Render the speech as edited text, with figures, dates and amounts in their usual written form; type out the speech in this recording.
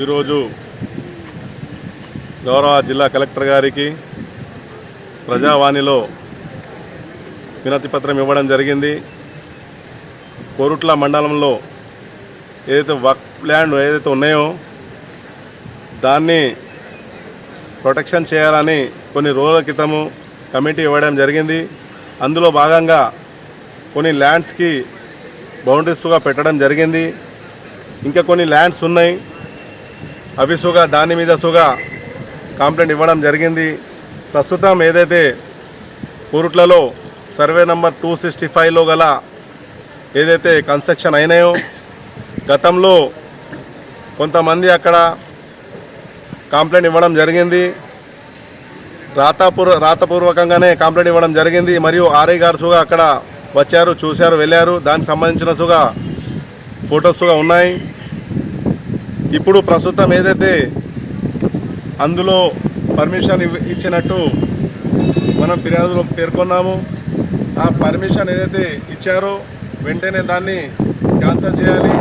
ఈరోజు గౌరవ జిల్లా కలెక్టర్ గారికి ప్రజావాణిలో వినతి పత్రం ఇవ్వడం జరిగింది. కోరుట్ల మండలంలో ఏదైతే వక్ఫ్ ల్యాండ్ ఏదైతే ఉన్నాయో దాన్ని ప్రొటెక్షన్ చేయాలని కొన్ని రోజుల క్రితము కమిటీ ఇవ్వడం జరిగింది. అందులో భాగంగా కొన్ని ల్యాండ్స్కి బౌండరీస్గా పెట్టడం జరిగింది. ఇంకా కొన్ని ల్యాండ్స్ ఉన్నాయి, అవి సుగా దాని మీద సుగా కంప్లైంట్ ఇవ్వడం జరిగింది. ప్రస్తుతం ఏదైతే కోరుట్లలో సర్వే నంబర్ 265లో గల ఏదైతే కన్స్ట్రక్షన్ అయినాయో గతంలో కొంతమంది అక్కడ కంప్లైంట్ ఇవ్వడం జరిగింది. రాతపూర్వకంగానే కంప్లైంట్ ఇవ్వడం జరిగింది. మరియు ఆర్ఐ గారు సుగా అక్కడ వచ్చారు, చూశారు, వెళ్ళారు. దానికి సంబంధించిన సుగా ఫొటోస్ సుగా ఉన్నాయి. ఇప్పుడు ప్రస్తుతం ఏదైతే అందులో పర్మిషన్ ఇచ్చినట్టు మనం ఫిర్యాదులో పేర్కొన్నాము. ఆ పర్మిషన్ ఏదైతే ఇచ్చారో వెంటనే దాన్ని క్యాన్సిల్ చేయాలి.